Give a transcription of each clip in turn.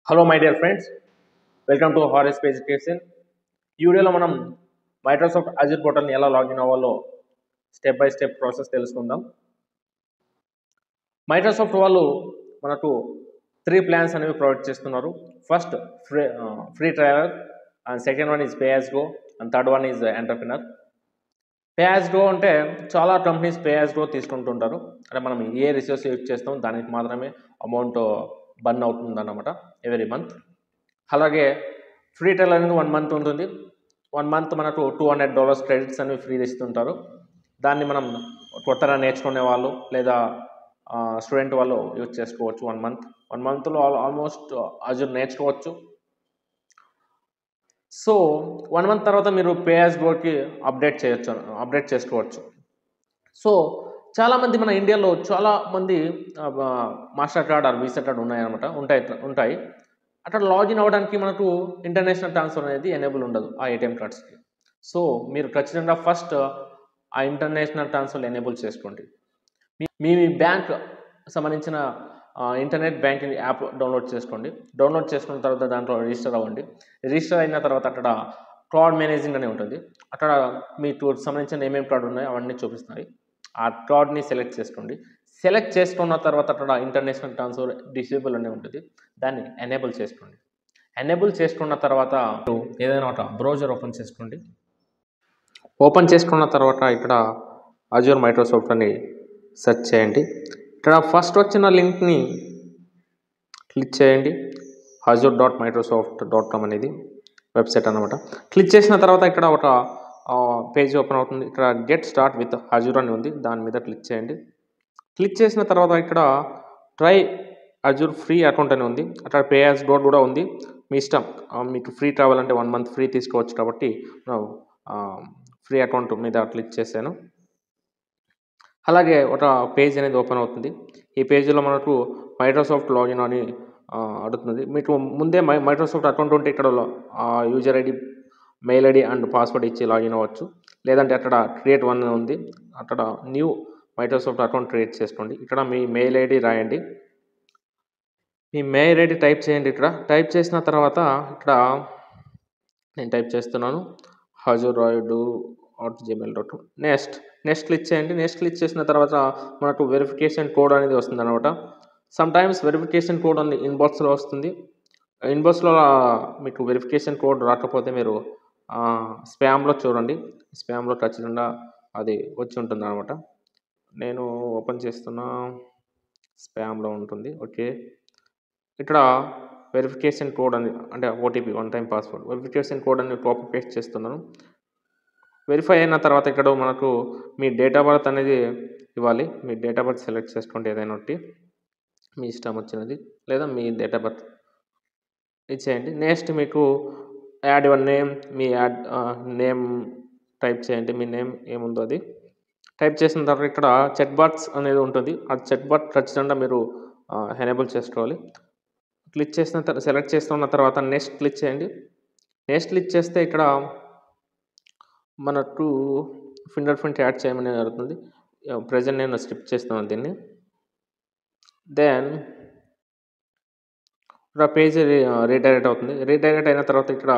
Hello my dear friends, welcome to హారెస్ education. ఈ వీడియోలో మనం మైక్రోసాఫ్ట్ అజూర్ పోర్టల్ని ఎలా లాగిన్ అవ్వాలో స్టెప్ బై స్టెప్ ప్రాసెస్ తెలుసుకుందాం. మైక్రోసాఫ్ట్ వాళ్ళు మనకు 3 ప్లాన్స్ అనేవి ప్రొవైడ్ చేస్తున్నారు. First free trial, and second one is pay as go, and third one is entrepreneur. Pay as go అంటే చాలా కంపెనీస్ పే యాజ్ గో తీసుకుంటుంటారు. అంటే మనం ఏ రిసోర్స్ యూజ్ చేస్తాం దానికి మాత్రమే అమౌంట్ బర్న్ అవుతుంది అన్నమాట ఎవ్రీ మంత్. అలాగే ఫ్రీ ట్రయల్ అనేది 1 మంత్ ఉంటుంది. 1 మంత్ మనకు $200 క్రెడిట్స్ అనేవి ఫ్రీ ఇస్తుంటారు. దాన్ని మనం కొత్తగా నేర్చుకునే వాళ్ళు లేదా స్టూడెంట్ వాళ్ళు యూజ్ చేసుకోవచ్చు. 1 మంత్లో ఆల్మోస్ట్ అజూర్ నేర్చుకోవచ్చు. సో 1 మంత్ తర్వాత మీరు పే యాజ్ గోకి అప్డేట్ చేసుకోవచ్చు. సో చాలామంది మన ఇండియాలో చాలామంది master card or visa card ఉన్నాయన్నమాట ఉంటాయి. అక్కడ లాగిన్ అవ్వడానికి మనకు ఇంటర్నేషనల్ ట్రాన్స్ఫర్ అనేది ఎనేబుల్ ఉండదు ఆ ఏటీఎం కార్డ్స్కి. సో మీరు ఖచ్చితంగా ఫస్ట్ ఆ ఇంటర్నేషనల్ ట్రాన్స్ఫర్ ఎనేబుల్ చేసుకోండి. మీ బ్యాంక్ సంబంధించిన ఇంటర్నెట్ బ్యాంకింగ్ యాప్ డౌన్లోడ్ చేసుకోండి. డౌన్లోడ్ చేసుకున్న తర్వాత దాంట్లో రిజిస్టర్ అవ్వండి. రిజిస్టర్ అయిన తర్వాత అక్కడ కార్డ్ మేనేజింగ్ అని ఉంటుంది. అక్కడ మీకు సంబంధించిన ఏమేమి కార్డు ఉన్నాయో అవన్నీ చూపిస్తాయి. ఆ కార్డ్ని సెలెక్ట్ చేసుకోండి. సెలెక్ట్ చేసుకున్న తర్వాత అక్కడ ఇంటర్నేషనల్ ట్రాన్స్ఫర్ డిసేబుల్ అనే ఉంటుంది. దాన్ని ఎనేబుల్ చేసుకోండి. ఎనేబుల్ చేసుకున్న తర్వాత ఏదైనా ఒక బ్రౌజర్ ఓపెన్ చేసుకోండి. ఓపెన్ చేసుకున్న తర్వాత ఇక్కడ అజూర్ మైక్రోసాఫ్ట్ అని సెర్చ్ చేయండి. ఇక్కడ ఫస్ట్ వచ్చిన లింక్ని క్లిక్ చేయండి. azure.microsoft.com అనేది వెబ్సైట్ అన్నమాట. క్లిక్ చేసిన తర్వాత ఇక్కడ ఒక పేజ్ ఓపెన్ అవుతుంది. ఇక్కడ గెట్ స్టార్ట్ విత్ అజూర్ అని ఉంది, దాని మీద క్లిక్ చేయండి. క్లిక్ చేసిన తర్వాత ఇక్కడ ట్రై అజూర్ ఫ్రీ అకౌంట్ అని ఉంది. అక్కడ పే యాజ్ గో కూడా ఉంది, మీ ఇష్టం. మీకు ఫ్రీ కావాలంటే 1 మంత్ ఫ్రీ తీసుకోవచ్చు. కాబట్టి ఫ్రీ అకౌంట్ మీద క్లిక్ చేశాను. అలాగే ఒక పేజ్ అనేది ఓపెన్ అవుతుంది. ఈ పేజీలో మనకు మైక్రోసాఫ్ట్ లాగిన్ అని అడుగుతుంది. మీకు ముందే మైక్రోసాఫ్ట్ అకౌంట్ ఉంటే ఇక్కడ user ID, mail ID and password ఇచ్చి లాగిన్ అవ్వచ్చు. లేదంటే అక్కడ క్రియేట్ వన్ ఉంది, అక్కడ న్యూ మైక్రోసాఫ్ట్ అకౌంట్ క్రియేట్ చేసుకోండి. ఇక్కడ మీ మెయిల్ ఐడి రాయండి. మీ మెయిల్ ఐడి టైప్ చేయండి. ఇక్కడ టైప్ చేసిన తర్వాత ఇక్కడ నేను టైప్ చేస్తున్నాను hazurraidu@gmail.com. నెక్స్ట్ క్లిక్ చేయండి. నెక్స్ట్ క్లిక్ చేసిన తర్వాత మనకు వెరిఫికేషన్ కోడ్ అనేది వస్తుంది అనమాట. సమ్ టైమ్స్ వెరిఫికేషన్ కోడ్ అనేది ఇన్బాక్స్లో వస్తుంది. ఇన్బాక్స్లో మీకు వెరిఫికేషన్ కోడ్ రాకపోతే మీరు స్పామ్లో చూడండి. స్పామ్లో ఖచ్చితంగా అది వచ్చి ఉంటుంది అనమాట. నేను ఓపెన్ చేస్తున్నా, స్పామ్లో ఉంటుంది. ఓకే, ఇక్కడ వెరిఫికేషన్ కోడ్ అని అంటే OTP, 1 time password, verification code అని కాపీ పేస్ట్ చేస్తున్నాను. వెరిఫై అయిన తర్వాత ఇక్కడ మనకు మీ డేట్ ఆఫ్ బర్త్ అనేది ఇవ్వాలి. మీ డేట్ ఆఫ్ బర్త్ సెలెక్ట్ చేసుకోండి, ఏదైనా ఒకటి మీ ఇష్టం వచ్చినది, లేదా మీ డేట్ ఆఫ్ బర్త్ ఇచ్చేయండి. నెక్స్ట్ మీకు add your name, me name type చేయండి. మీ నేమ్ ఏముందో అది టైప్ చేసిన తర్వాత ఇక్కడ చెక్ బాక్స్ అనేది ఉంటుంది. ఆ చెక్ బాక్స్ ఖచ్చితంగా మీరు ఎనేబుల్ చేసుకోవాలి. క్లిక్ చేసిన తర్వాత సెలెక్ట్ చేసుకున్న తర్వాత నెక్స్ట్ క్లిక్ చేయండి. నెక్స్ట్ క్లిక్ చేస్తే ఇక్కడ మనకు ఫింగర్ ప్రింట్ యాడ్ చేయమని జరుగుతుంది. ప్రజెంట్ నేను స్కిప్ చేస్తున్నాను దీన్ని. దెన్ ఇక్కడ పేజ్ రీడైరెక్ట్ అవుతుంది. రీడైరెక్ట్ అయిన తర్వాత ఇక్కడ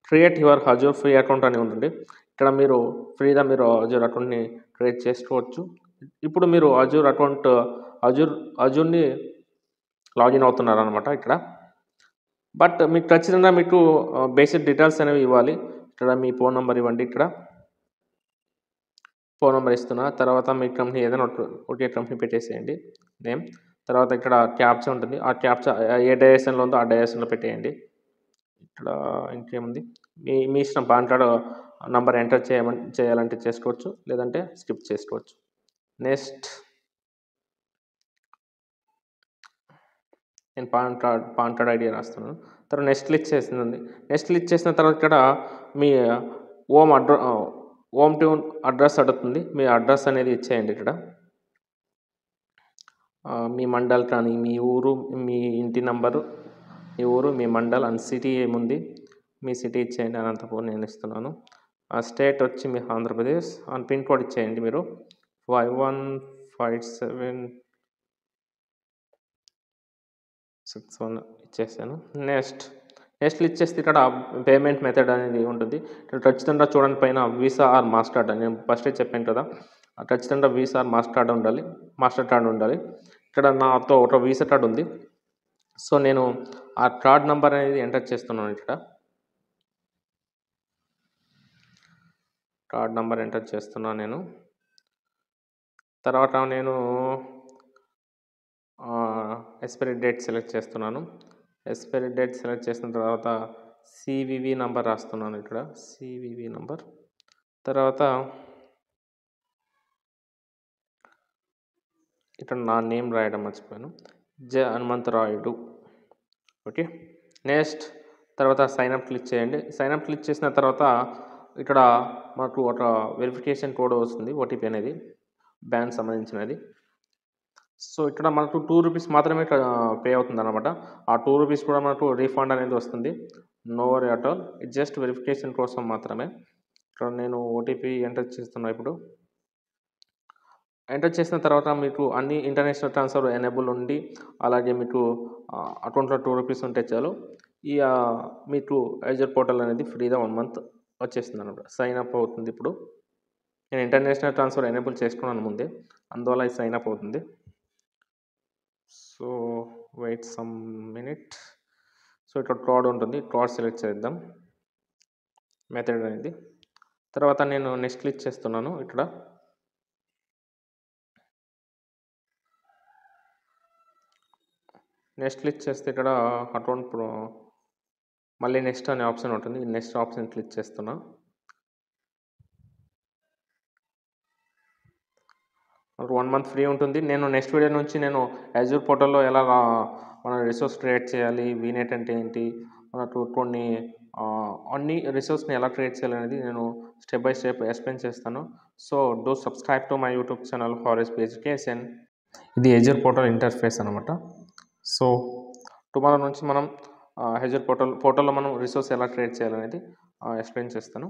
create your Azure free account అని ఉంటుంది. ఇక్కడ మీరు ఫ్రీగా అజూర్ అకౌంట్ని క్రియేట్ చేసుకోవచ్చు. ఇప్పుడు మీరు అజూర్ని లాగిన్ అవుతున్నారు అనమాట ఇక్కడ. బట్ మీకు ఖచ్చితంగా మీకు బేసిక్ డీటెయిల్స్ అనేవి ఇవ్వాలి. ఇక్కడ మీ ఫోన్ నెంబర్ ఇవ్వండి. ఇక్కడ ఫోన్ నెంబర్ ఇస్తున్నా. తర్వాత మీ కంపెనీ ఏదైనా ఒకే కంపెనీ పెట్టేసేయండి నేమ్. తర్వాత ఇక్కడ క్యాప్చా ఉంటుంది. ఆ క్యాప్చా ఏ డైరెక్షన్లో ఉందో ఆ డైరెక్షన్లో పెట్టేయండి. ఇక్కడ ఇంకేముంది, మీ ఇష్టం. పాన్ కార్డు నంబర్ ఎంటర్ చేయాలంటే చేసుకోవచ్చు, లేదంటే స్కిప్ చేసుకోవచ్చు. నెక్స్ట్ నేను పాన్ కార్డ్ ఐడి రాస్తున్నాను. తర్వాత నెక్స్ట్ క్లిక్ చేసింది. నెక్స్ట్ క్లిక్ చేసిన తర్వాత ఇక్కడ మీ హోమ్ టౌన్ అడ్రస్ అడుగుతుంది. మీ అడ్రస్ అనేది ఇచ్చేయండి. ఇక్కడ మీ మండల్ కానీ, మీ ఊరు, మీ ఇంటి నంబరు, మీ ఊరు, మీ మండల్ అండ్ సిటీ ఏముంది మీ సిటీ ఇచ్చేయండి. అనంతపురం నేను ఇస్తున్నాను. స్టేట్ వచ్చి మీ ఆంధ్రప్రదేశ్ అండ్ పిన్ కోడ్ ఇచ్చేయండి. మీరు 5157 61 ఇచ్చేసాను. నెక్స్ట్ ఇచ్చేస్తే ఇక్కడ పేమెంట్ మెథడ్ అనేది ఉంటుంది. ఇక్కడ ఖచ్చితంగా చూడండి పైన వీసా ఆర్ మాస్టర్ కార్డ్ అని నేను ఫస్టే చెప్పాను కదా! ఖచ్చితంగా వీసా ఆర్ మాస్టర్ కార్డ్ ఉండాలి. ఇక్కడ నాతో ఒక వీసా కార్డ్ ఉంది. సో, నేను ఆ కార్డ్ నంబర్ అనేది ఎంటర్ చేస్తున్నాను ఇక్కడ. కార్డ్ నంబర్ ఎంటర్ చేస్తున్నాను నేను. తర్వాత నేను ఎక్స్‌పైరీ డేట్ సెలెక్ట్ చేస్తున్నాను. ఎక్స్‌పైరీ డేట్ సెలెక్ట్ చేసిన తర్వాత సీవీవీ నంబర్ రాస్తున్నాను ఇక్కడ. సీవీవీ నంబర్. తర్వాత ఇక్కడ నా నేమ్ రాయడం మర్చిపోయాను. హనుమంతరాయుడు. ఓకే. తర్వాత సైన్ అప్ క్లిక్ చేయండి. సైన్ అప్ క్లిక్ చేసిన తర్వాత ఇక్కడ మనకు ఒక వెరిఫికేషన్ కోడ్ వస్తుంది. ఓటీపీ అనేది బ్యాంక్ సంబంధించినది. సో, ఇక్కడ మనకు ₹2 మాత్రమే పే అవుతుందన్నమాట. ఆ ₹2 కూడా మనకు రీఫండ్ అనేది వస్తుంది. No worry at all. ఇది జస్ట్ వెరిఫికేషన్ కోసం మాత్రమే. ఇక్కడ నేను ఓటీపీ ఎంటర్ చేస్తున్నా ఇప్పుడు. ఎంటర్ చేసిన తర్వాత మీకు అన్ని ఇంటర్నేషనల్ ట్రాన్స్ఫర్ ఎనేబుల్ ఉండి, అలాగే మీకు అకౌంట్లో ₹2 ఉంటే చాలు. మీకు ఐజర్ పోర్టల్ అనేది ఫ్రీగా 1 మంత్ వచ్చేస్తుందన్నమాట. సైన్ అప్ అవుతుంది ఇప్పుడు. నేను ఇంటర్నేషనల్ ట్రాన్స్ఫర్ ఎనేబుల్ చేసుకున్నాను ముందే, అందువల్ల ఇది సైన్ అప్ అవుతుంది. So, wait some minute. So, ఇక్కడ కార్డ్ ఉంటుంది. కార్డ్ సెలెక్ట్ చేద్దాం మెథడ్ అనేది. తర్వాత నేను నెక్స్ట్ క్లిక్ చేస్తున్నాను ఇక్కడ. నెక్స్ట్ క్లిక్ చేస్తే ఇక్కడ అకౌంట్ మళ్ళీ నెక్స్ట్ అనే ఆప్షన్ ఉంటుంది. నెక్స్ట్ ఆప్షన్ క్లిక్ చేస్తున్నా. మనకు 1 మంత్ ఫ్రీ ఉంటుంది. నేను నెక్స్ట్ వీడియో నుంచి నేను అజూర్ పోర్టల్‌లో ఎలా మన రిసోర్స్ క్రియేట్ చేయాలి, వీనెట్ అంటే ఏంటి, మనకు కొన్ని అన్ని రిసోర్స్‌ని ఎలా క్రియేట్ చేయాలనేది నేను స్టెప్ బై స్టెప్ ఎక్స్‌ప్లెయిన్ చేస్తాను. So, do subscribe to my YouTube channel HRSP education. ఇది అజూర్ పోర్టల్ ఇంటర్ఫేస్ అనమాట. సో, టుమారో నుంచి మనం అజూర్ పోర్టల్‌లో మనం రిసోర్స్ ఎలా క్రియేట్ చేయాలనేది ఎక్స్‌ప్లెయిన్ చేస్తాను.